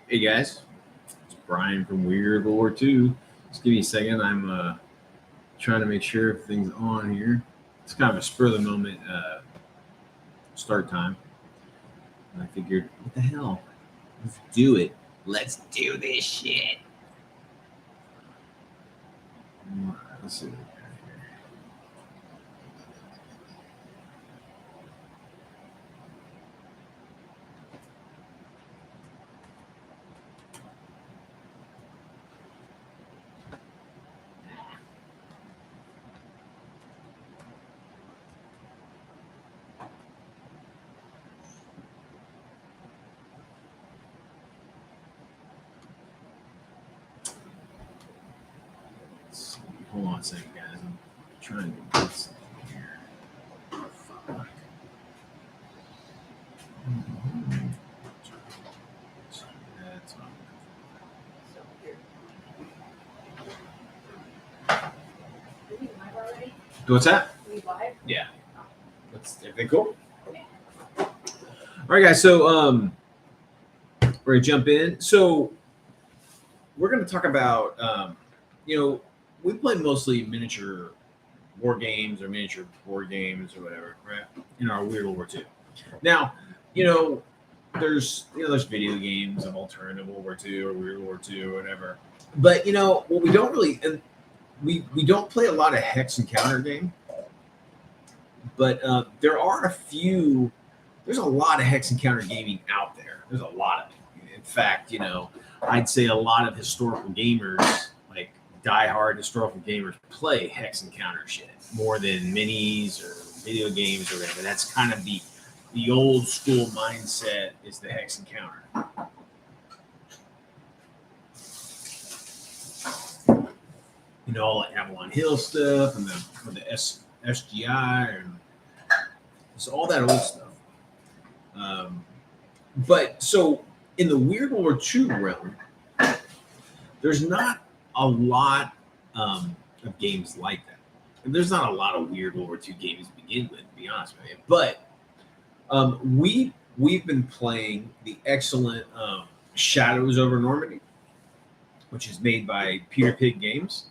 Hey guys, it's Brian from Weird WWII. Just give me a second. I'm trying to make sure everything's on here. It's kind of a spur of the moment start time. And I figured, what the hell? Let's do it. Let's do this shit. All right, let's see what we got here. Let's see. Hold on a second, guys. I'm trying to get something here. Fuck. That's all. What's that? Yeah. That's everything cool? All right, guys. So we're gonna jump in. So we're gonna talk about we play mostly miniature war games or miniature board games or whatever, right? In our Weird World War II. Now, there's video games of alternative World War II or Weird War II or whatever. But what we don't really and we don't play a lot of hex and counter game. But there are a few. There's a lot of hex and counter gaming out there. There's a lot of it. In fact, I'd say a lot of historical gamers, like diehard historical gamers, play hex and counter shit more than minis or video games or whatever. That's kind of the old school mindset is the hex and counter. Like Avalon Hill stuff and the SGI and so all that old stuff. But so in the Weird World War II realm, there's not a lot of games like that. And there's not a lot of Weird World War II games to begin with, to be honest with you. But we've been playing the excellent Shadows over Normandy, which is made by Peter Pig Games.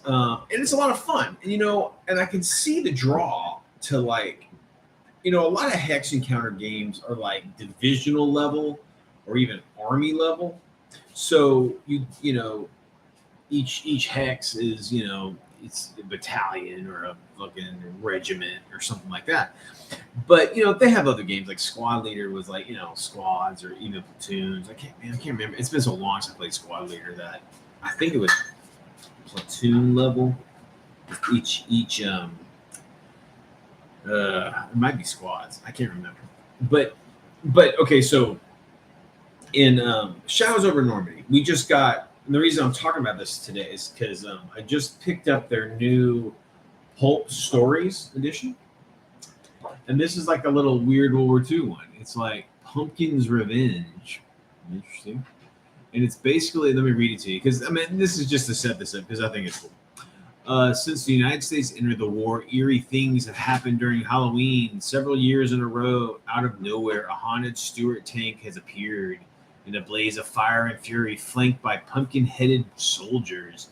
And it's a lot of fun. And I can see the draw to a lot of hex and counter games are like divisional level or even army level. So each hex is it's a battalion or a fucking regiment or something like that. But they have other games like Squad Leader was like squads or even platoons. I can't remember. It's been so long since I played Squad Leader that I think it was platoon level. Each it might be squads. I can't remember. But okay, so in Shadows over Normandy, we just got. And the reason I'm talking about this today is because I just picked up their new Pulp Stories edition, and this is like a little Weird World War II one. It's like Pumpkin's Revenge. Interesting. And it's basically, let me read it to you because this is just to set this up because I think it's cool. Since the United States entered the war, eerie things have happened during Halloween. Several years in a row, out of nowhere, a haunted Stuart tank has appeared in a blaze of fire and fury, flanked by pumpkin-headed soldiers.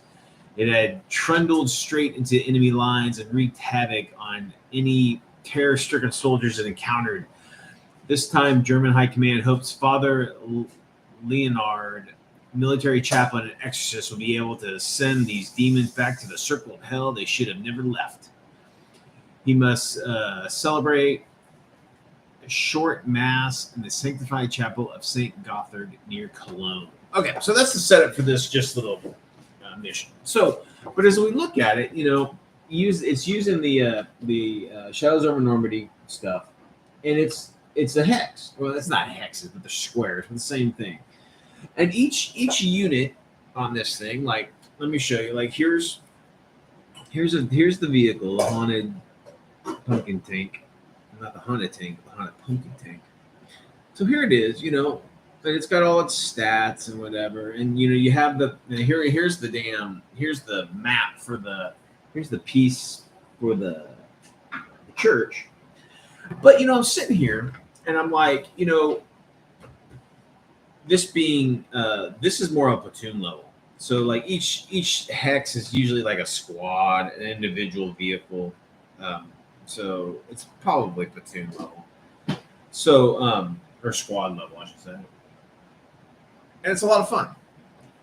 It had trundled straight into enemy lines and wreaked havoc on any terror-stricken soldiers it encountered. This time, German High Command hopes Father Leonard, military chaplain and exorcist, will be able to send these demons back to the circle of hell they should have never left. He must celebrate a short mass in the sanctified chapel of St. Gothard near Cologne. Okay, so that's the setup for this just little mission. So, but as we look at it, it's using the Shadows over Normandy stuff, and it's a hex. Well, it's not hexes, but they're squares, but the same thing. And each unit on this thing, like, let me show you. Like, here's the vehicle, the haunted pumpkin tank, not the haunted tank, but the haunted pumpkin tank. So here it is, and it's got all its stats and whatever. And you have here's the map for here's the piece for the church. But I'm sitting here and I'm like, this is more of a platoon level. So like each hex is usually like a squad, an individual vehicle. Um, so it's probably platoon level. So or squad level, I should say. And it's a lot of fun.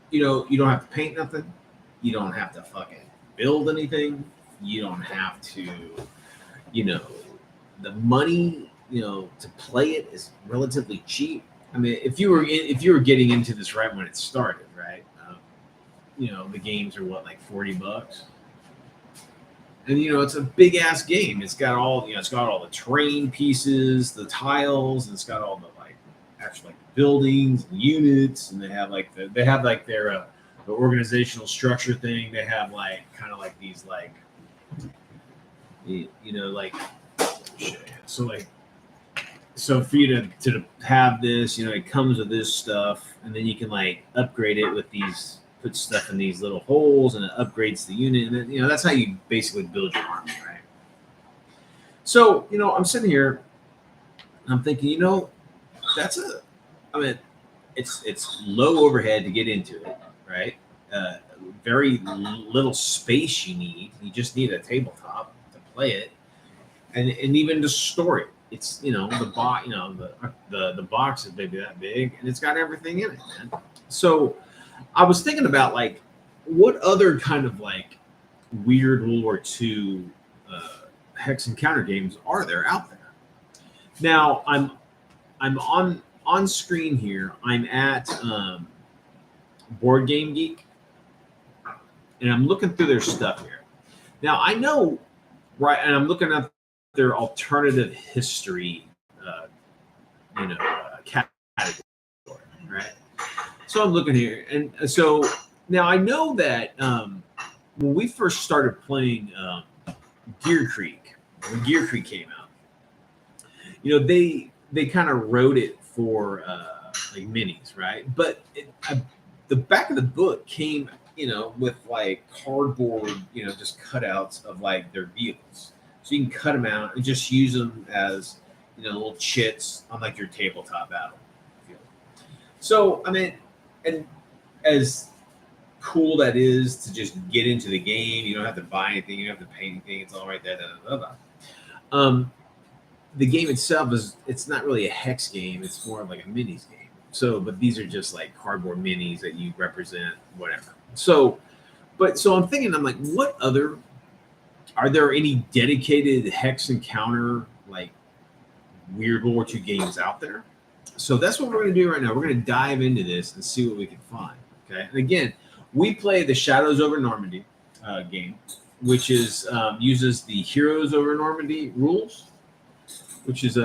You don't have to paint nothing. You don't have to fucking build anything. You don't have to, you know, the money, to play it is relatively cheap. I mean, if you were getting into this right when it started, right? The games are what, like $40, and it's a big ass game. It's got all the terrain pieces, the tiles, and it's got all the like actual like buildings and units, and they have like their the organizational structure thing. They have like kind of like these like like shit. So like so for you to have this, it comes with this stuff, and then you can like upgrade it with these, put stuff in these little holes, and it upgrades the unit, and then that's how you basically build your army, right? So I'm sitting here, and I'm thinking, that's I mean, it's low overhead to get into it, right? Very little space you need. You just need a tabletop to play it, and even to store it. It's the box, the box is maybe that big, and it's got everything in it, man. So I was thinking about like what other kind of like weird World War II hex and counter games are there out there. Now I'm on screen here. I'm at Board Game Geek, and I'm looking through their stuff here. Now I know, right, and I'm looking at their alternative history, category, right? So I'm looking here, and so now I know that when we first started playing Gear Creek, when Gear Creek came out, they kind of wrote it for like minis, right? But the back of the book came, with like cardboard, just cutouts of like their vehicles. So you can cut them out and just use them as, little chits on like your tabletop battlefield. So, I mean, and as cool that is to just get into the game, you don't have to buy anything, you don't have to pay anything, it's all right there. The game itself it's not really a hex game, it's more of like a minis game. So, but these are just like cardboard minis that you represent, whatever. So I'm thinking, I'm like, what other, are there any dedicated hex and counter like weird World War II games out there? So that's what we're going to do right now. We're going to dive into this and see what we can find. Okay. And again, we play the Shadows over Normandy game, which is uses the Heroes over Normandy rules, which is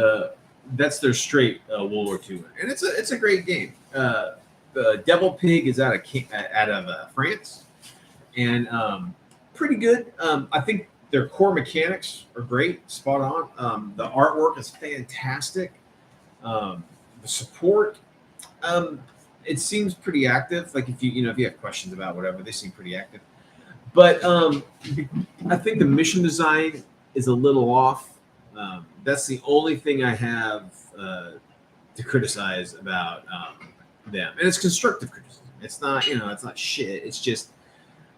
that's their straight World War II, and it's a great game. The Devil Pig is out of France, and pretty good. I think their core mechanics are great, spot on. The artwork is fantastic. The support, it seems pretty active. Like if you have questions about whatever, they seem pretty active. But I think the mission design is a little off. That's the only thing I have to criticize about them, and it's constructive criticism. It's not it's not shit. It's just,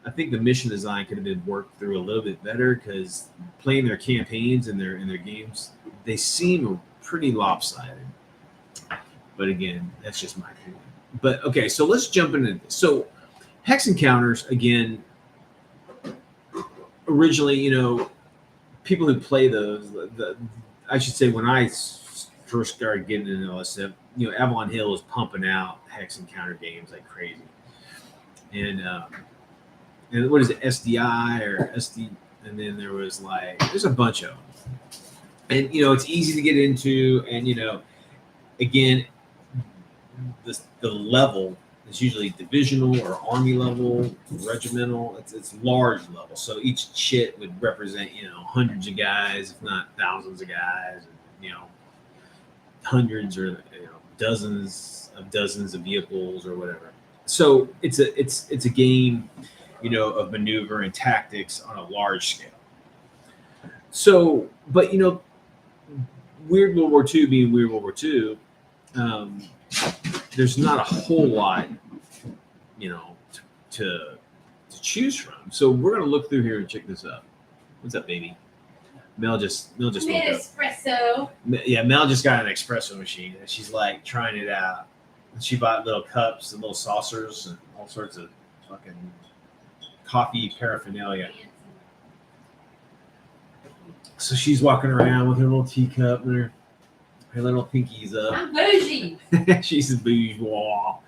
I think the mission design could have been worked through a little bit better, because playing their campaigns and their games, they seem pretty lopsided. But again, that's just my opinion. But okay, so let's jump into this. So hex encounters, again, originally, people who play those, I should say, when I first started getting into all this stuff, Avalon Hill was pumping out hex encounter games like crazy. And what is it, SDI or SD? And then there's a bunch of them. And, it's easy to get into. And, again, the level is usually divisional or army level, regimental. It's large level. So each chit would represent, hundreds of guys, if not thousands of guys, and, hundreds or dozens of vehicles or whatever. So it's a game, of maneuver and tactics on a large scale. So, but Weird World War II being Weird World War II, there's not a whole lot, you know, to choose from. So we're gonna look through here and check this out. What's up, baby? Mel just woke up. Espresso. Yeah, Mel just got an espresso machine and she's like trying it out. And she bought little cups and little saucers and all sorts of fucking coffee paraphernalia. So she's walking around with her little teacup and her little pinkies up. I'm bougie. She's a bourgeois.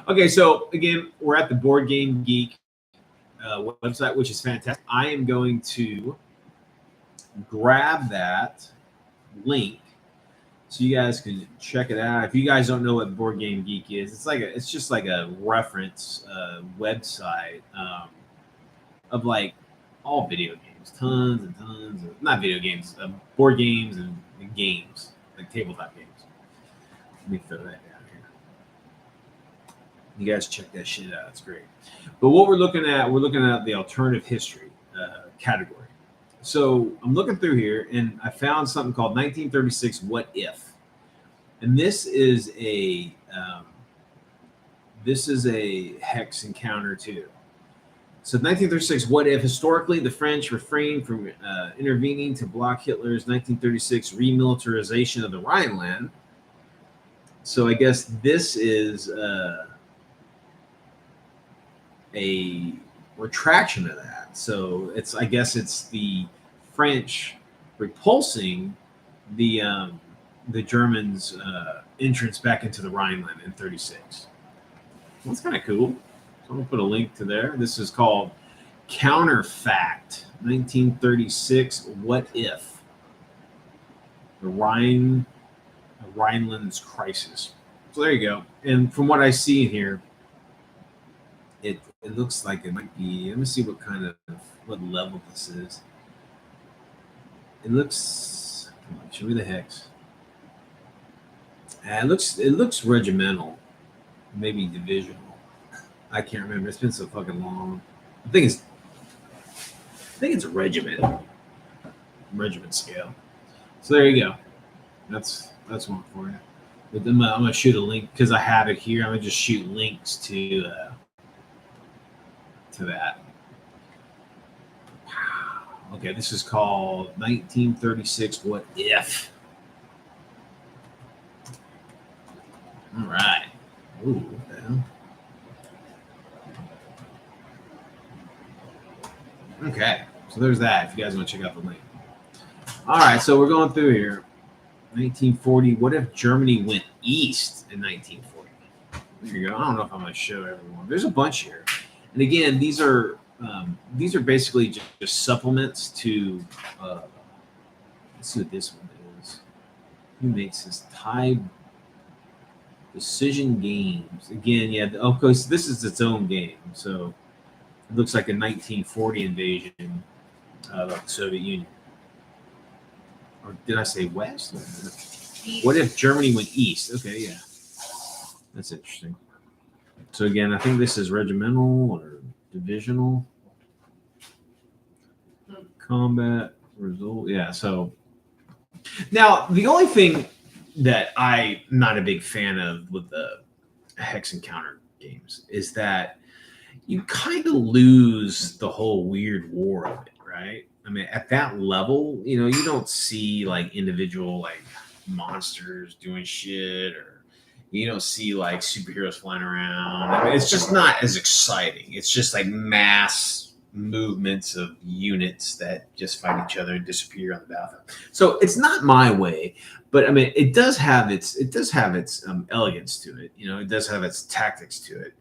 Okay, so again, we're at the Board Game Geek website, which is fantastic. I am going to grab that link so you guys can check it out. If you guys don't know what Board Game Geek is, it's just like a reference website of like all video games, tons and tons of, not video games, board games and games, like tabletop games. Let me throw that down here. You guys check that shit out. It's great. But what we're looking at the alternative history category. So I'm looking through here and I found something called 1936 What If? And this is a hex encounter too. So 1936 What If? Historically, the French refrained from intervening to block Hitler's 1936 remilitarization of the Rhineland. So I guess this is a retraction of that. So I guess it's the French repulsing the Germans' entrance back into the Rhineland in 36. That's kind of cool. So I'm gonna put a link to there. This is called Counterfact 1936 What If? The Rhineland's Crisis. So there you go. And from what I see in here, it looks like it might be. Let me see what level this is. It looks. Come on, show me the hex. It looks regimental, maybe divisional. I can't remember. It's been so fucking long. I think it's a regiment scale. So there you go. That's one for you. But then I'm gonna shoot a link because I have it here. I'm gonna just shoot links to that. Wow. Okay, this is called 1936 What If? All right. Ooh, what the hell? Okay, so there's that. If you guys want to check out the link. All right, so we're going through here. 1940. What if Germany went east in 1940? There you go. I don't know if I'm going to show everyone. There's a bunch here. And again, these are basically just supplements to. Let's see what this one is. Who makes this? Thai Precision Games. Again, yeah. Okay, so this is its own game. So it looks like a 1940 invasion of the Soviet Union. Or did I say west? What if Germany went east? Okay, yeah. That's interesting. So again, I think this is regimental or divisional. Combat result. Yeah, so now the only thing that I'm not a big fan of with the hex encounter games is that you kind of lose the whole weird war of it, right? I mean, at that level, you don't see like individual like monsters doing shit, or you don't see like superheroes flying around. I mean, it's just not as exciting. It's just like mass movements of units that just fight each other and disappear on the battlefield. So it's not my way, but I mean, it does have its elegance to it. It does have its tactics to it,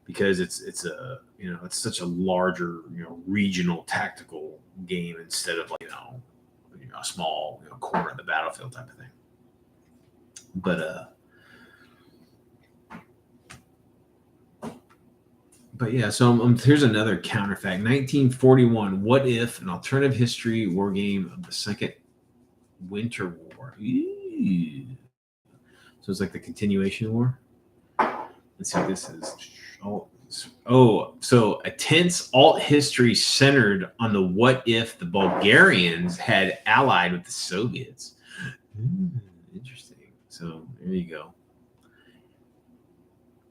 because it's such a larger regional tactical game instead of like a small corner of the battlefield type of thing. But yeah, so here's another counterfact. 1941. What if an alternative history war game of the Second Winter War? Ooh. So it's like the continuation war. Let's see what this is. So a tense alt history centered on the what if the Bulgarians had allied with the Soviets. Interesting. So there you go.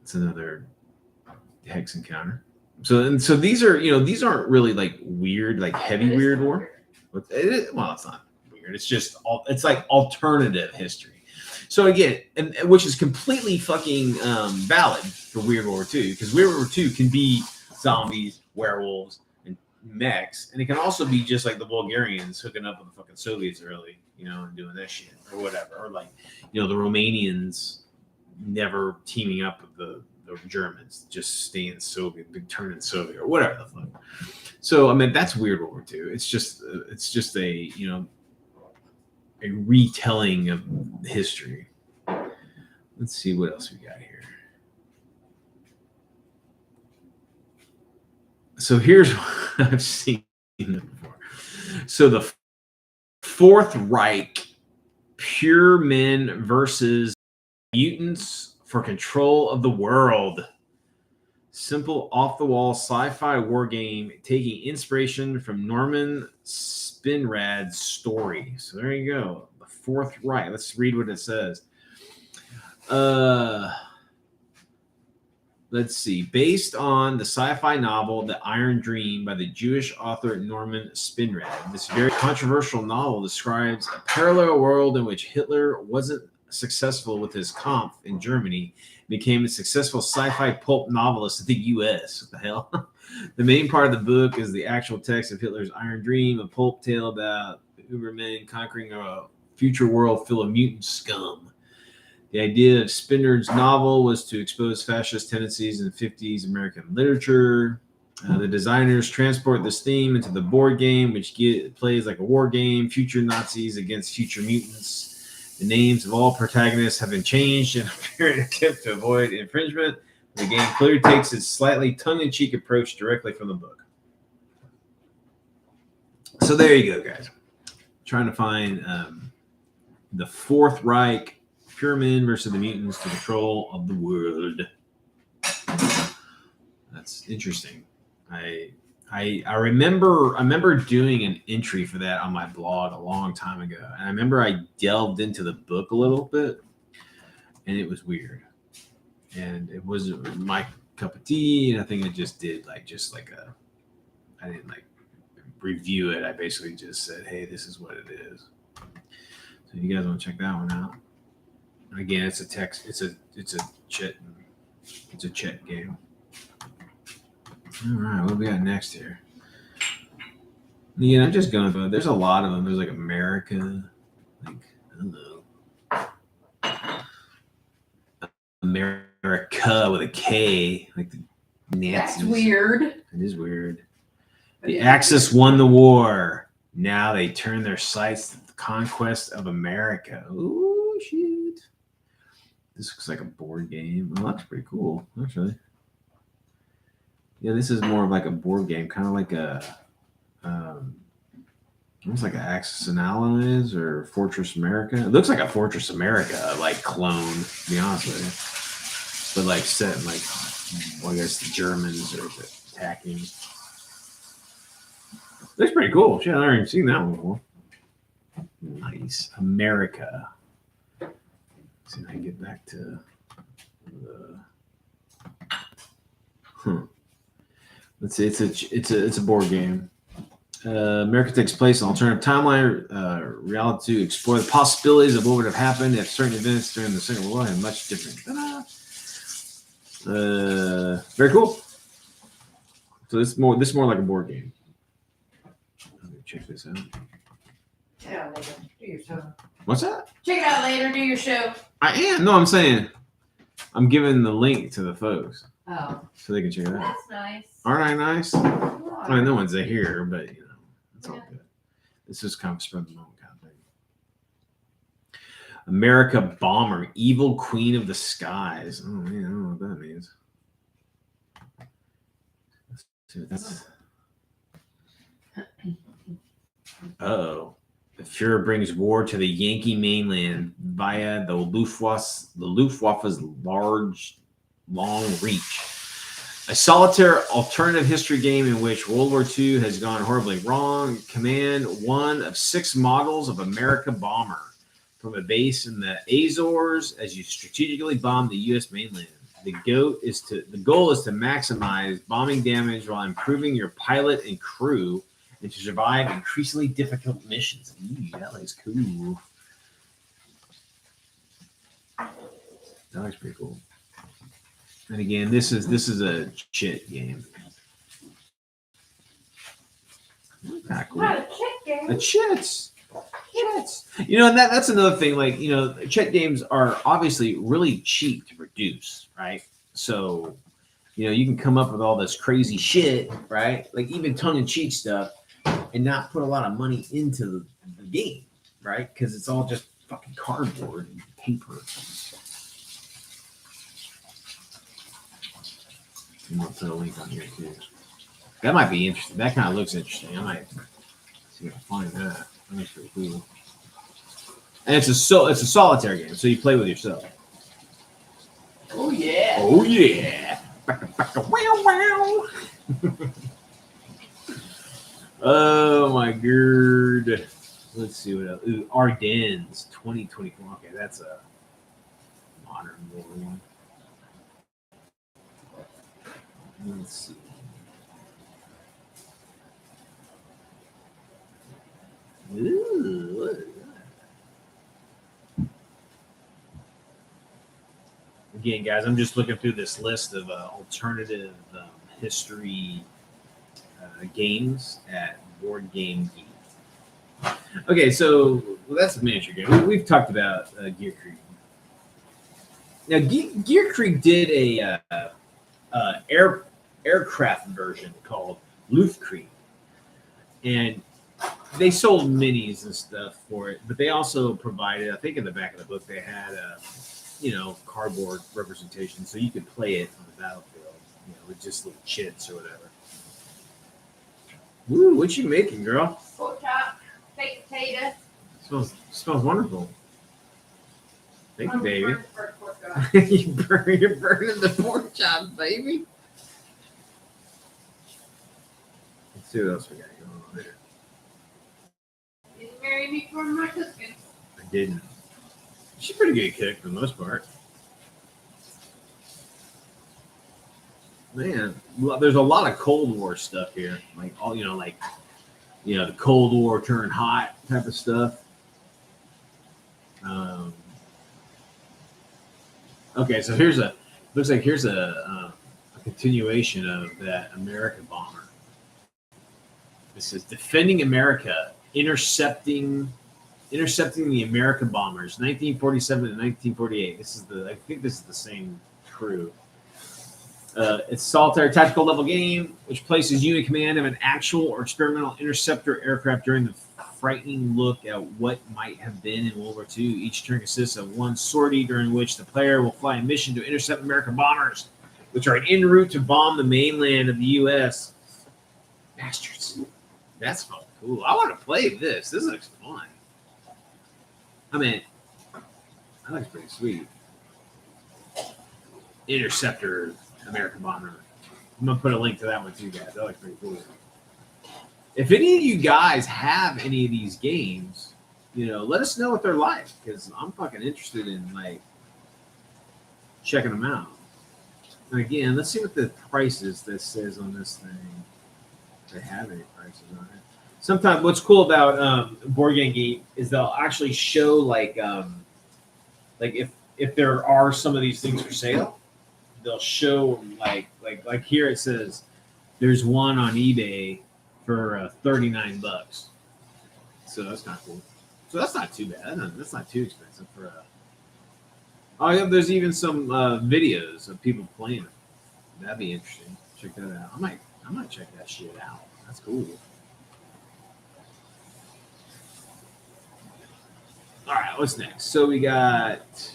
It's another hex encounter. So these are, these aren't really like weird, like heavy weird war. Well, it's not weird. It's just it's like alternative history. So again, and which is completely fucking valid for Weird War II, because Weird War II can be zombies, werewolves, and mechs, and it can also be just like the Bulgarians hooking up with the fucking Soviets early, and doing that shit or whatever, or like the Romanians never teaming up with the Germans, just staying Soviet, turning Soviet, or whatever the fuck. So I mean, that's Weird War II. It's just a a retelling of history. Let's see what else we got here. So here's what I've seen before. So the Fourth Reich, pure men versus mutants for control of the world. Simple, off-the-wall sci-fi war game taking inspiration from Norman Spinrad's story. So there you go. The Fourth Reich. Let's read what it says. Let's see. Based on the sci-fi novel The Iron Dream by the Jewish author Norman Spinrad, this very controversial novel describes a parallel world in which Hitler wasn't successful with his Kampf in Germany, became a successful sci-fi pulp novelist in the U.S. What the hell? The main part of the book is the actual text of Hitler's Iron Dream, a pulp tale about Ubermen conquering a future world full of mutant scum. The idea of Spinrand's novel was to expose fascist tendencies in 50s American literature. The designers transport this theme into the board game, which plays like a war game, future Nazis against future mutants. The names of all protagonists have been changed in a period attempt to avoid infringement. The game clearly takes its slightly tongue-in-cheek approach directly from the book. So there you go, guys. Trying to find the Fourth Reich, pure men versus the mutants to control of the world. That's interesting. I remember doing an entry for that on my blog a long time ago. And I remember I delved into the book a little bit, and it was weird. And it wasn't my cup of tea. And I think I just did I didn't review it. I basically just said, hey, this is what it is. So if you guys want to check that one out. And again, it's a text, it's a chat game. All right, what do we got next here? Yeah, I'm just going through. There's a lot of them. There's like America, I don't know, America with a K, like the Nazis. That's weird. It is weird. The Axis won the war. Now they turn their sights to the conquest of America. Ooh, shit. This looks like a board game. Well, that's pretty cool, actually. Yeah, this is more of like a board game, kind of like a, almost like an Axis and Allies or Fortress America. It looks like a Fortress America, like clone, to be honest with you. But like set in like, well, I guess the Germans are attacking. Looks pretty cool. Shit, I've never even seen that one before. Nice. America. Let's see if I can get back to the. Let's see. It's a board game. America takes place in an alternative timeline, reality to explore the possibilities of what would have happened if certain events during the Second World War had much different. Very cool. So this is more like a board game. Let me check this out. Check it out later. Do your show. What's that? Check it out later. Do your show. I am. No, I'm saying I'm giving the link to the folks. Oh. So they can check it out. That's nice. Aren't I nice? Well, I mean, no one's here, but it's all good. This is kind of spread the moment kind of thing. America Bomber, Evil Queen of the Skies. Oh man, I don't know what that means. Let's see what that's. Oh, the Fuhrer brings war to the Yankee mainland via the Luftwaffe's long reach. A solitaire alternative history game in which World War II has gone horribly wrong. Command one of 6 models of America Bomber from a base in the Azores as you strategically bomb the U.S. mainland. The goal is to maximize bombing damage while improving your pilot and crew and to survive increasingly difficult missions. Ooh, that looks cool. That looks pretty cool. And again, this is a chit game. Not cool. Not a chit game. A chits. You know, and that's another thing. Like, you know, chit games are obviously really cheap to produce, right? So, you know, you can come up with all this crazy shit, right? Like even tongue-in-cheek stuff, and not put a lot of money into the game, right? Because it's all just fucking cardboard and paper. I'm gonna put a link on here too. That might be interesting. That kind of looks interesting. I might see if I find that. That's pretty cool. And it's a solitaire game, so you play with yourself. Oh yeah. Oh yeah. Wow wow. Oh my god. Let's see what else. Ooh, Ardennes 2024. Okay, that's a modern one. Let's see. Ooh, what is that? Again, guys, I'm just looking through this list of alternative history games at Board Game Geek. Okay, so that's a miniature game. We've talked about Gear Creek. Now, Gear Creek did a aircraft version called Luftkrieg, and they sold minis and stuff for it, but they also provided, I think in the back of the book, they had a, you know, cardboard representation, so you could play it on the battlefield, you know, with just little chits or whatever. Ooh, what you making, girl? Pork chop, baked potato. Smells wonderful. Thank you, baby. You're You're burning the pork chops, baby. Let's see what else we got going on there. Didn't marry me for my cooking. I didn't. She's pretty good cook for the most part. Man, there's a lot of Cold War stuff here. Like all, you know, the Cold War turned hot type of stuff. Okay, so looks like here's a continuation of that American bomber. This is defending America, intercepting the American bombers, 1947 to 1948. I think this is the same crew. It's a solitary tactical level game, which places you in command of an actual or experimental interceptor aircraft during the frightening look at what might have been in World War II. Each turn consists of one sortie during which the player will fly a mission to intercept American bombers, which are en route to bomb the mainland of the U.S. Bastards. That's cool. I want to play this. This looks fun. I mean, that looks pretty sweet. Interceptor American bomber. I'm going to put a link to that one too, guys. That looks pretty cool. If any of you guys have any of these games, you know, let us know what they're like, because I'm fucking interested in, like, checking them out. And again, let's see what the prices this says on this thing. If they have any prices on it. Sometimes what's cool about Board Game Geek is they'll actually show, like if there are some of these things for sale, they'll show like here it says there's one on eBay for $39. So that's not cool. So that's not too bad. That's not too expensive for a. Oh yeah, there's even some videos of people playing it. That'd be interesting. Check that out. I might check that shit out. That's cool. All right, what's next? So we got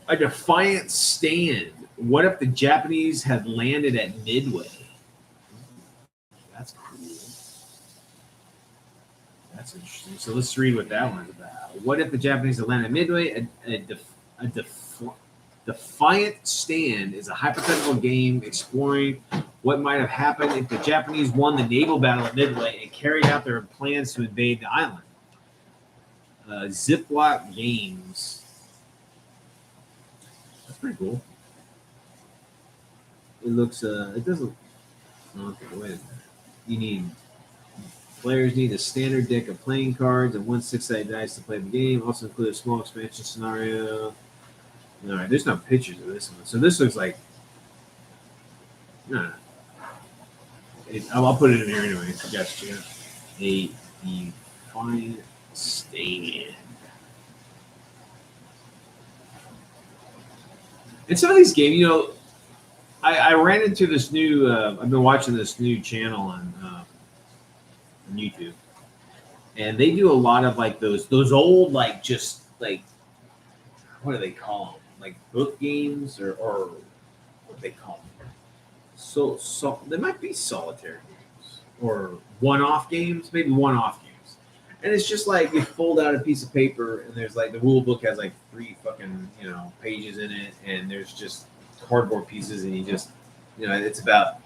a Defiant Stand. What if the Japanese had landed at Midway? That's cool. That's interesting. So let's read what that one's about. What if the Japanese had landed at Midway? A Defiant Stand is a hypothetical game exploring what might have happened if the Japanese won the naval battle at Midway and carried out their plans to invade the island. Ziploc Games. That's pretty cool. It looks. It doesn't. Okay, wait a minute. You need players need a standard deck of playing cards and one six-sided dice to play the game. Also include a small expansion scenario. All right, there's no pictures of this one, so this looks like. No, I'll put it in here anyway. Gotcha. A defiant stand. And some of these games, you know, I ran into this new. I've been watching this new channel on YouTube, and they do a lot of like those old like just like what do they call them? Like book games or what do they call them? So they might be solitaire games or one-off games, maybe one-off games. And it's just like you fold out a piece of paper and there's like the rule book has like 3 fucking, you know, pages in it, and there's just cardboard pieces, and you just, you know, it's about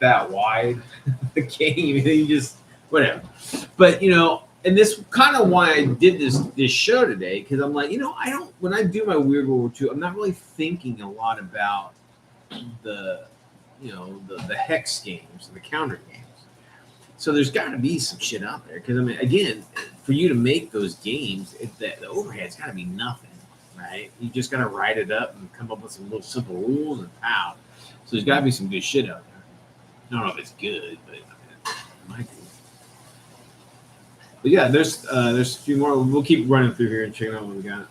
that wide the game, and you just whatever. But you know, and this kind of why I did this show today, because I'm like, you know, I don't, when I do my Weird World War II, I'm not really thinking a lot about the, you know, the hex games, the counter games. So there's got to be some shit out there, because I mean, again, for you to make those games, the overhead's got to be nothing, right? You just got to write it up and come up with some little simple rules and pow. So there's got to be some good shit out there. I don't know if it's good, but I mean, it might be. But yeah, there's a few more. We'll keep running through here and checking out what we got.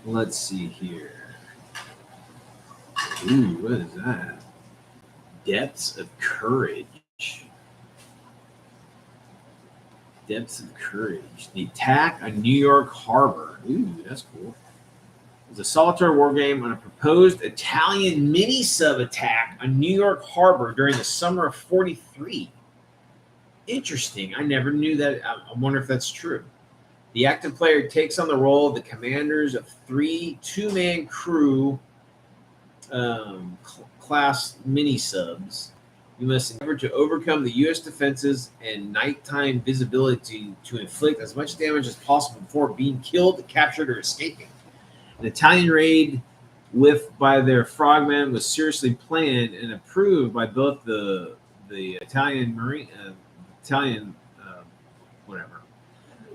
Let's see here. Ooh, what is that? Depths of Courage. Depths of Courage. The Attack on New York Harbor. Ooh, that's cool. It's a solitaire war game on a proposed Italian mini-sub attack on New York Harbor during the summer of '43. Interesting. I never knew that. I wonder if that's true. The active player takes on the role of the commanders of 3 two-man crew class mini-subs. You must endeavor to overcome the U.S. defenses and nighttime visibility to inflict as much damage as possible before being killed, captured, or escaping. An Italian raid by their frogmen was seriously planned and approved by both the Italian Marine, whatever.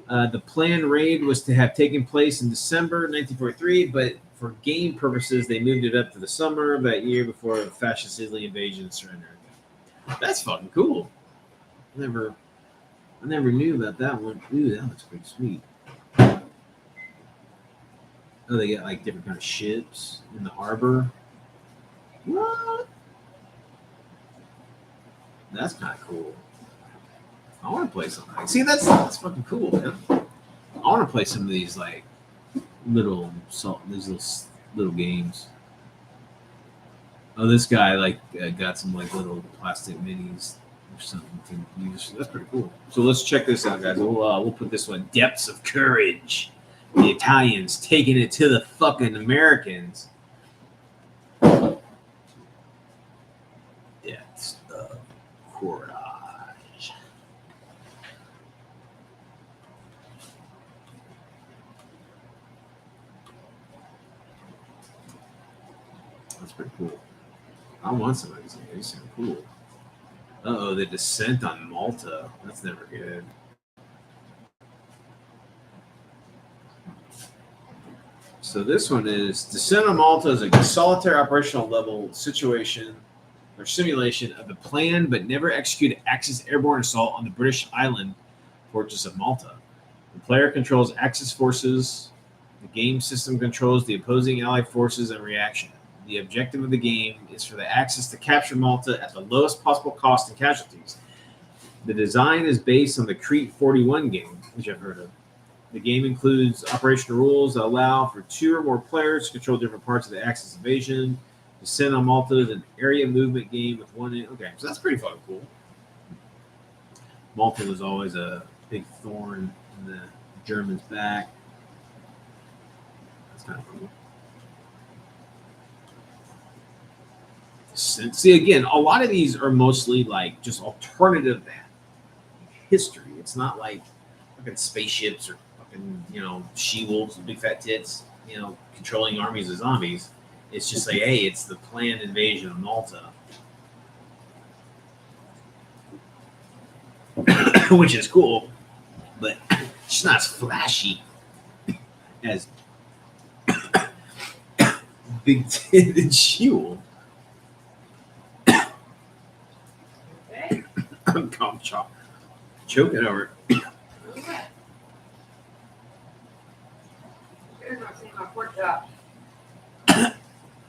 The planned raid was to have taken place in December 1943, but for game purposes, they moved it up to the summer of that year before the fascist Italy invasion and surrender. That's fucking cool. I never knew about that one. Ooh, that looks pretty sweet. Oh, they got like different kind of ships in the harbor. What? That's kind of cool. I want to play something. See, that's fucking cool, man. I want to play some of these like little games. Oh, this guy like got some like little plastic minis or something to use. That's pretty cool. So let's check this out, guys. We'll put this one. Depths of Courage. The Italians taking it to the fucking Americans. Depths of Courage. That's pretty cool. I want some of these games. These sound cool. Uh-oh, the Descent on Malta. That's never good. So this one is Descent on Malta is a solitaire operational level situation or simulation of the planned but never executed Axis airborne assault on the British island fortress of Malta. The player controls Axis forces. The game system controls the opposing allied forces and reaction. The objective of the game is for the Axis to capture Malta at the lowest possible cost and casualties. The design is based on the Crete 41 game, which I've heard of. The game includes operational rules that allow for 2 or more players to control different parts of the Axis invasion. Descent on Malta is an area movement game with one. Okay, so that's pretty fucking cool. Malta was always a big thorn in the Germans' back. That's kind of cool. See, again, a lot of these are mostly like just alternative history. It's not like fucking spaceships or fucking fucking, she-wolves with big fat tits, controlling armies of zombies. It's just like, hey, it's the planned invasion of Malta. Which is cool, but she's not as flashy as big titted she-wolf. Okay. I'm choking over it. Okay. You're not seeing my pork chop.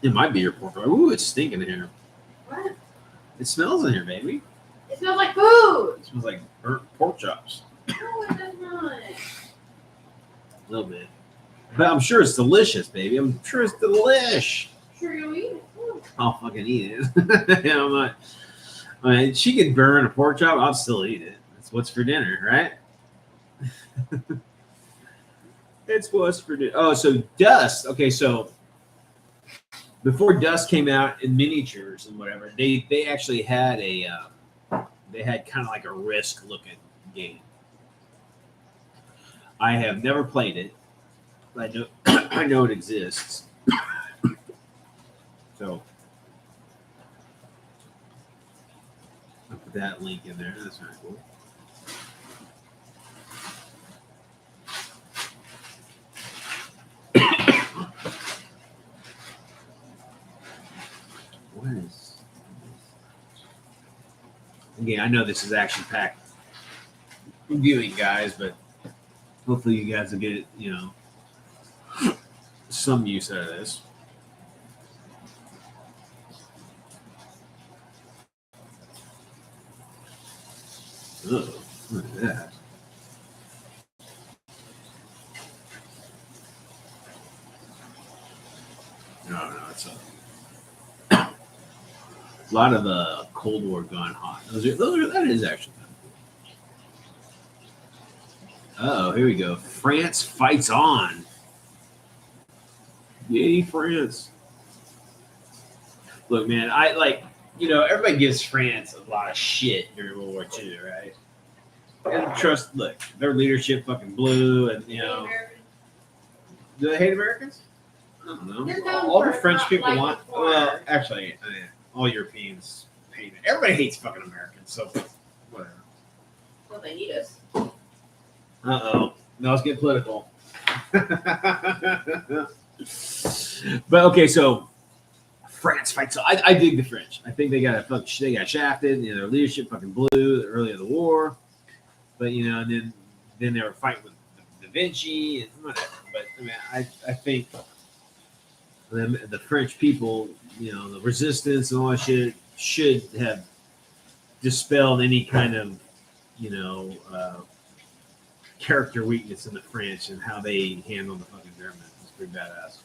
It might be your pork. Ooh, it's stinking in here. What? It smells in here, baby. It smells like food. It smells like burnt pork chops. No, it does not. A little bit. But I'm sure it's delicious, baby. I'm sure it's delish. Sure, you'll eat it. Too. I'll fucking eat it. I'm not. I mean, she could burn a pork chop. I'll still eat it. It's what's for dinner, right? It's what's for dinner. Oh, so Dust. Okay, so before Dust came out in miniatures and whatever, they actually had they had kind of like a Risk looking game. I have never played it. I know I know it exists. So I'll put that link in there. That's very cool. What is? Again, I know this is action packed viewing, guys, but hopefully you guys will get some use out of this. Ugh, look at that. No, it's a lot of the Cold War gone hot. That is actually kind of cool. Oh, here we go. France fights on. Yay, France. Look, man, everybody gives France a lot of shit during World War II, right? And look, their leadership fucking blew, and do they hate Americans? I don't know. All the French people want. Well, actually, all Europeans hate it. Everybody hates fucking Americans, so whatever. Well, they need us. Uh-oh. Now let's get political. But okay, so France fights. So I dig the French. I think they got shafted. Their leadership fucking blew early in the war. But and then they were fighting with Da Vinci and whatever. But I mean, I think the French people, the resistance and all that shit should have dispelled any kind of character weakness in the French and how they handle the fucking Germans. It's pretty badass.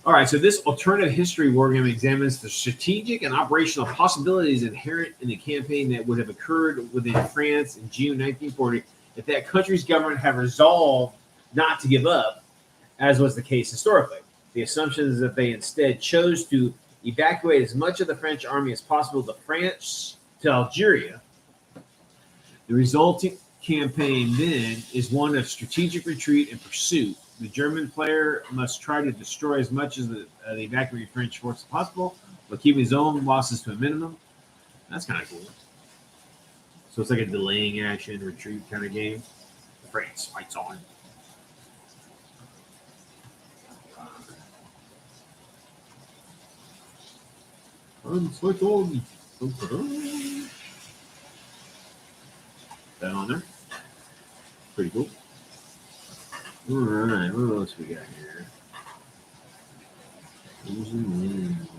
All right, so this alternative history war game examines the strategic and operational possibilities inherent in the campaign that would have occurred within France in June 1940 if that country's government had resolved not to give up, as was the case historically. The assumption is that they instead chose to evacuate as much of the French army as possible to Algeria. The resulting campaign then is one of strategic retreat and pursuit. The German player must try to destroy as much of the evacuated French force as possible, but keeping his own losses to a minimum. That's kind of cool. So it's like a delaying action, retreat kind of game. France fights on. Fight on. That on there. Pretty cool. All right, what else we got here? Who's and wins.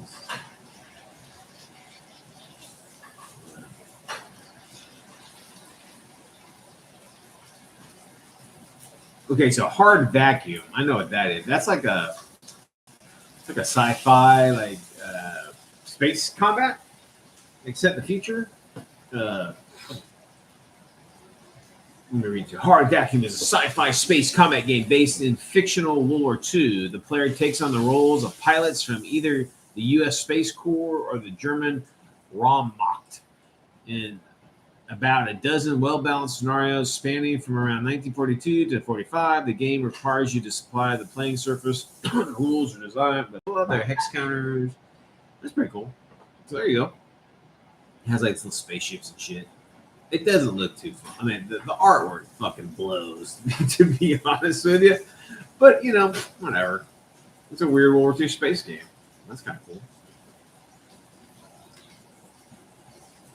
Okay, so hard vacuum. I know what that is. That's like a sci-fi, space combat, except in the future. Let me read you. Hard Vacuum is a sci-fi space combat game based in fictional World War II. The player takes on the roles of pilots from either the U.S. Space Corps or the German Raummacht in about a dozen well-balanced scenarios spanning from around 1942 to 45. The game requires you to supply the playing surface. The rules are designed, but their hex counters. That's pretty cool. So there you go. It has like little spaceships and shit. It doesn't look too fun. I mean, the artwork fucking blows, to be honest with you. But, you know, whatever. It's a weird World War II space game. That's kind of cool.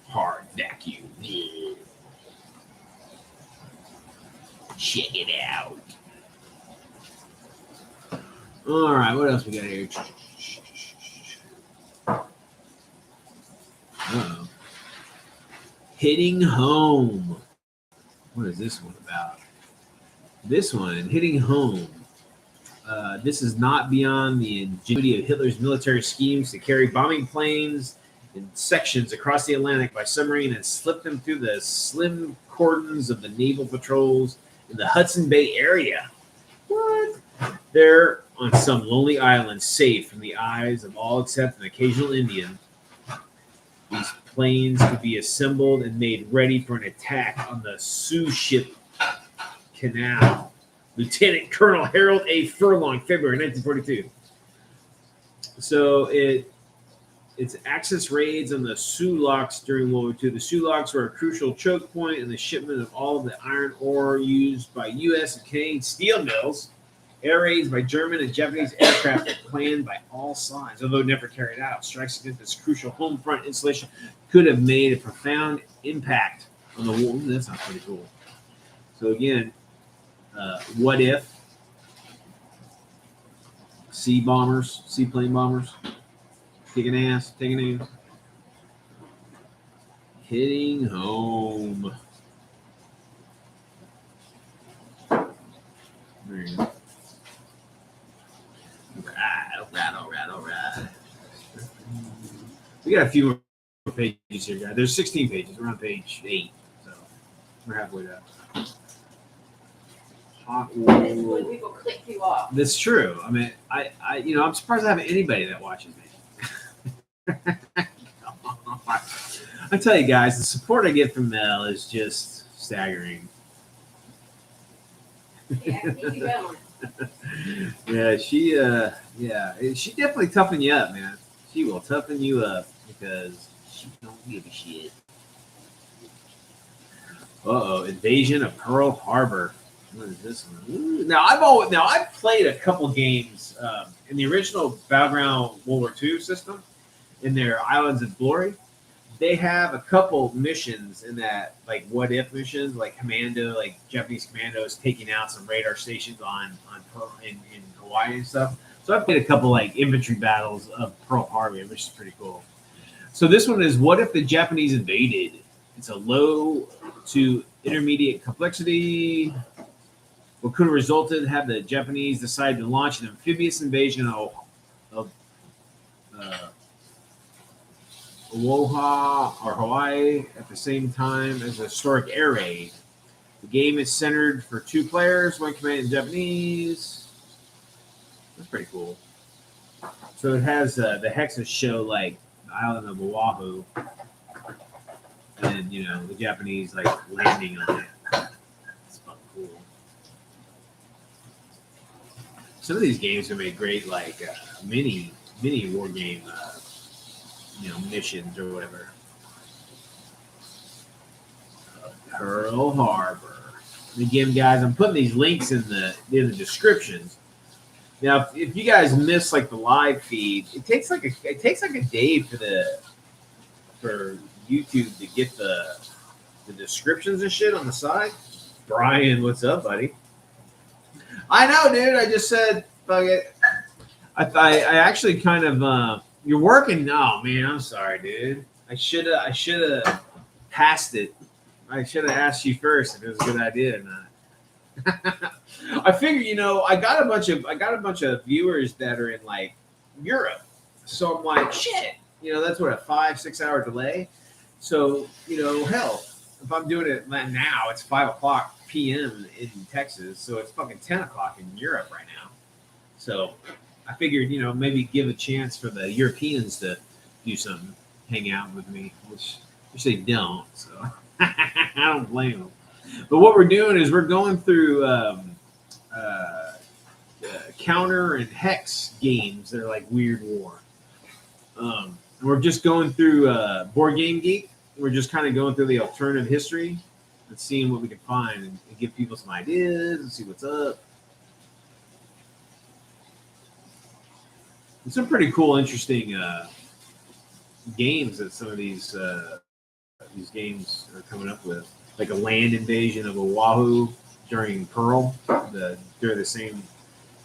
Hard vacuum. Yeah. Check it out. All right, what else we got here? Uh-oh. Hitting Home. What is this one about? This one, Hitting Home. This is not beyond the ingenuity of Hitler's military schemes to carry bombing planes in sections across the Atlantic by submarine and slip them through the slim cordons of the naval patrols in the Hudson Bay area. What? They're on some lonely island, safe from the eyes of all except an occasional Indian. These planes could be assembled and made ready for an attack on the Sioux Ship Canal. Lieutenant Colonel Harold A. Furlong, February 1942. So it's Axis raids on the Sioux Locks during World War II. The Sioux Locks were a crucial choke point in the shipment of all of the iron ore used by U.S. and Canadian steel mills. Air raids by German and Japanese aircraft were planned by all sides, although never carried out. Strikes against this crucial home front installation could have made a profound impact on the war. That sounds pretty cool. So again, what if seaplane bombers, kicking ass, taking names, Hitting Home. There you go. All right. We got a few more pages here, guys. There's 16 pages. We're on page 8, so we're halfway down. It's when people click you off. That's true. I mean, I'm surprised I have anybody that watches me. I tell you guys, the support I get from Mel is just staggering. Yeah, keep you going. Yeah, she definitely toughen you up, man. She will toughen you up because she don't give a shit. Invasion of Pearl Harbor. What is this one? Ooh. Now I've played a couple games in the original Battleground World War II system in their Islands of Glory. They have a couple missions in that, like what if missions, like commando, like Japanese commandos taking out some radar stations in Hawaii and stuff. So I've played a couple like infantry battles of Pearl Harbor, which is pretty cool. So this one is what if the Japanese invaded? It's a low to intermediate complexity. What could have resulted had the Japanese decided to launch an amphibious invasion of Oahu or Hawaii at the same time as a historic air raid. The game is centered for 2 players, one commanding Japanese. That's pretty cool. So it has the hexes show like the island of Oahu, and the Japanese like landing on it. It's fucking cool. Some of these games are made great, like mini war game. Missions or whatever. Pearl Harbor. And again, guys, I'm putting these links in the descriptions. Now, if you guys miss like the live feed, it takes like a day for YouTube to get the descriptions and shit on the side. Brian, what's up, buddy? I know, dude. I just said fuck it. I actually kind of. You're working? Oh man, I'm sorry, dude. I should have passed it. I should have asked you first if it was a good idea or not. I figured, I got a bunch of viewers that are in like Europe, so I'm like, shit. That's what, a 5-6 hour delay. So hell, if I'm doing it now, it's 5:00 p.m. in Texas, so it's fucking 10 o'clock in Europe right now. So I figured, maybe give a chance for the Europeans to do something, hang out with me, which they don't. So I don't blame them. But what we're doing is we're going through counter and hex games that are like Weird War. And we're just going through Board Game Geek. We're just kind of going through the alternative history and seeing what we can find and give people some ideas and see what's up. There's some pretty cool, interesting games that some of these games are coming up with, like a land invasion of Oahu during Pearl, during the same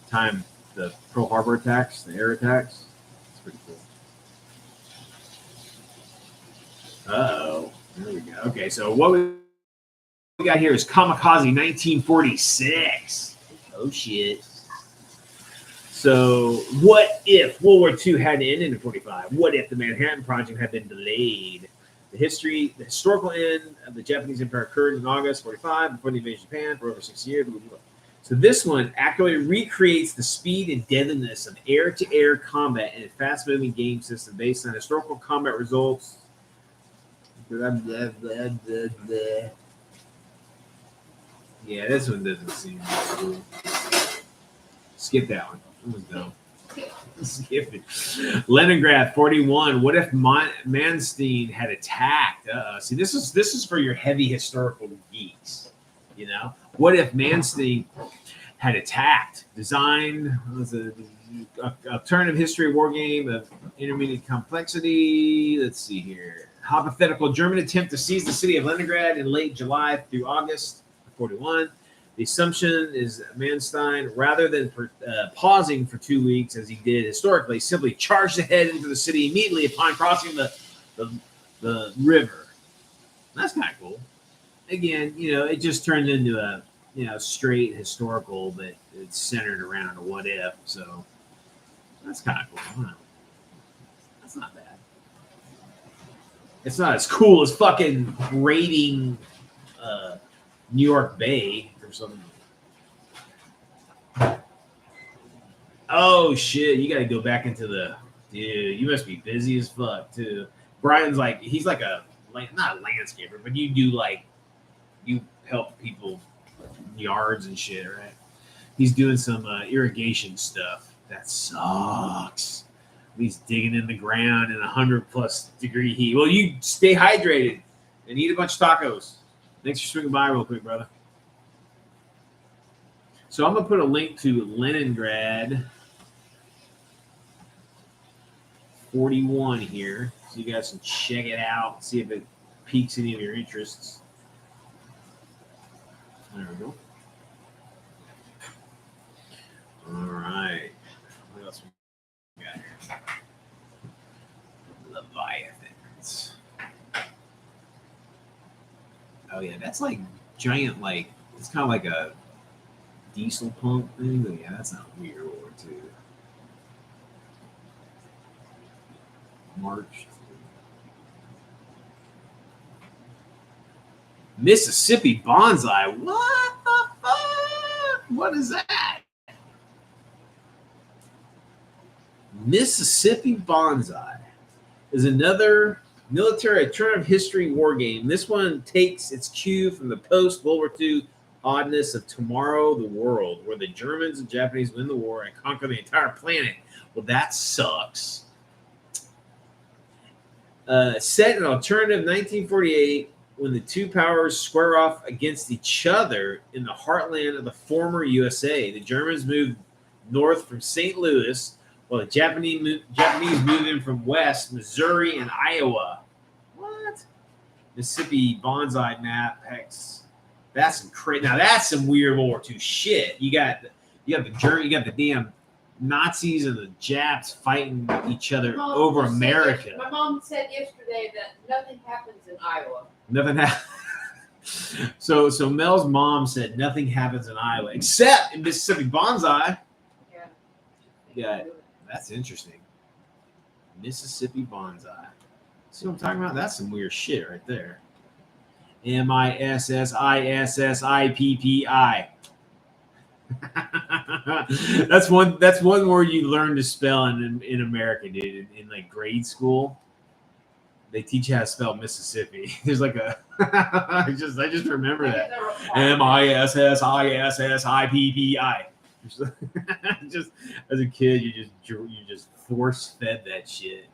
time the Pearl Harbor attacks, the air attacks. It's pretty cool. Oh, there we go. Okay, so what we got here is Kamikaze 1946. Oh shit. So, what if World War II hadn't ended in 45? What if the Manhattan Project had been delayed? The historical end of the Japanese Empire occurred in August 45 before the invasion of Japan for over 6 years. Blah, blah, blah. So this one accurately recreates the speed and deadliness of air-to-air combat in a fast-moving game system based on historical combat results. Blah, blah, blah, blah, blah. Yeah, this one doesn't seem cool. Skip that one. It was dumb. Skip it. Leningrad 41. What if Manstein had attacked? See, this is for your heavy historical geeks. You know, what if Manstein had attacked? Designed was a alternative history war game of intermediate complexity. Let's see here. Hypothetical German attempt to seize the city of Leningrad in late July through August 41. The assumption is Manstein, rather than pausing for 2 weeks as he did historically, simply charged ahead into the city immediately upon crossing the river. That's kind of cool. Again, you know, it just turned into a straight historical, but it's centered around a what if. So that's kind of cool. Huh? That's not bad. It's not as cool as fucking raiding New York Bay. Or something. Oh shit! You got to go back into the dude. You must be busy as fuck too. Brian's like he's like not a landscaper, but you help people yards and shit, right? He's doing some irrigation stuff. That sucks. He's digging in the ground in 100+ degree heat. Well, you stay hydrated and eat a bunch of tacos. Thanks for swinging by real quick, brother. So I'm going to put a link to Leningrad 41 here so you guys can check it out, see if it piques any of your interests. There we go. All right. What else we got here? Leviathans. Oh, yeah. That's like giant, like, it's kind of like a diesel pump thing, but yeah, that's not Weird War II. March. Mississippi Bonsai. What the fuck? What is that? Mississippi Bonsai is another military alternative history war game. This one takes its cue from the post-World War II oddness of Tomorrow the World, where the Germans and Japanese win the war and conquer the entire planet. Well, that sucks. Set in alternative 1948, when the two powers square off against each other in the heartland of the former USA. The Germans moved north from St. Louis, while the Japanese moved in from west, Missouri and Iowa. What? Mississippi Bonsai map hex. That's some crazy. Now that's some Weird World War II shit. You got the German, you got the damn Nazis and the Japs fighting each other over America. My mom said yesterday that nothing happens in Iowa. Nothing happens. So Mel's mom said nothing happens in Iowa except in Mississippi Bonsai. Yeah. Yeah, that's interesting. Mississippi Bonsai. See what I'm talking about? That's some weird shit right there. Mississippi. That's one word you learn to spell in America, dude, in like grade school. They teach you how to spell Mississippi. There's like a I just remember that. MISSISSIPPI. Just as a kid, you just force fed that shit.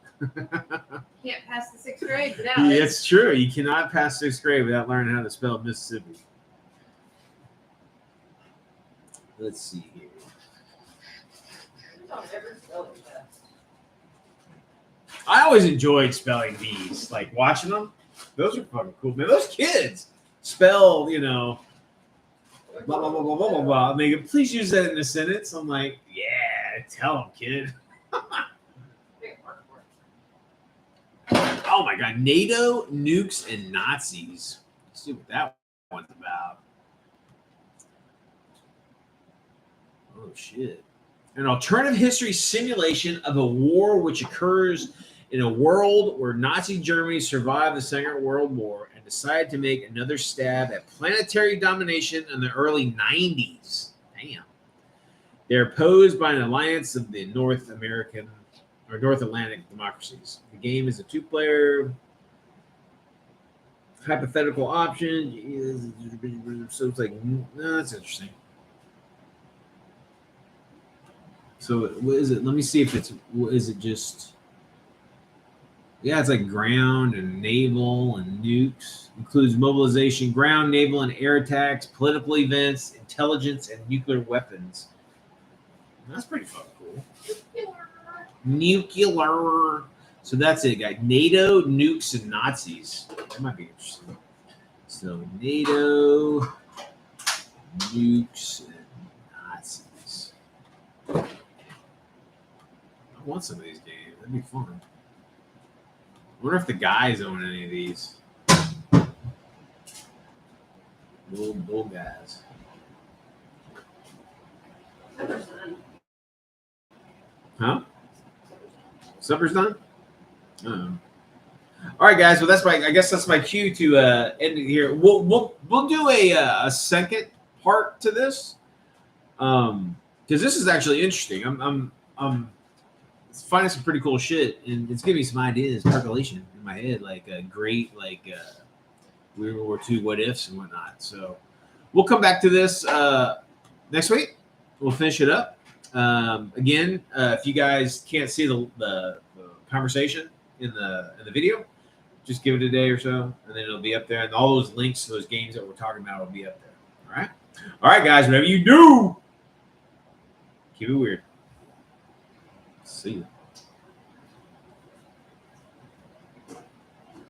Can't pass the 6th grade without Yeah, it. it's true. You cannot pass 6th grade without learning how to spell Mississippi. Let's see here. Don't ever spell it fast. I always enjoyed spelling bees, like watching them. Those are fucking cool, man. Those kids spell, blah blah blah blah blah blah blah. And they go, please use that in a sentence. I'm like, yeah, tell them, kid. Oh my god, NATO, nukes, and Nazis. Let's see what that one's about. Oh shit. An alternative history simulation of a war which occurs in a world where Nazi Germany survived the Second World War and decided to make another stab at planetary domination in the early 90s. Damn. They're opposed by an alliance of the North Atlantic democracies. The game is a 2-player hypothetical option. So it's like, no, that's interesting. So what is it? Let me see if is it just... Yeah, it's like ground and naval and nukes. Includes mobilization, ground, naval, and air attacks, political events, intelligence, and nuclear weapons. That's pretty fucking cool. Nuclear. So that's it, guys. NATO, nukes, and Nazis. That might be interesting. So NATO, nukes, and Nazis. I want some of these games. That'd be fun. I wonder if the guys own any of these. Bull guys. Huh? Supper's done? All right, guys. Well, I guess that's my cue to end it here. We'll do a second part to this, because this is actually interesting. I'm finding some pretty cool shit, and it's giving me some ideas, percolation in my head, like a great World War II what ifs and whatnot. So we'll come back to this next week. We'll finish it up. Again, if you guys can't see the conversation in the video, just give it a day or so, and then it'll be up there, and all those links to those games that we're talking about will be up there. All right, guys. Whatever you do, keep it weird. See you.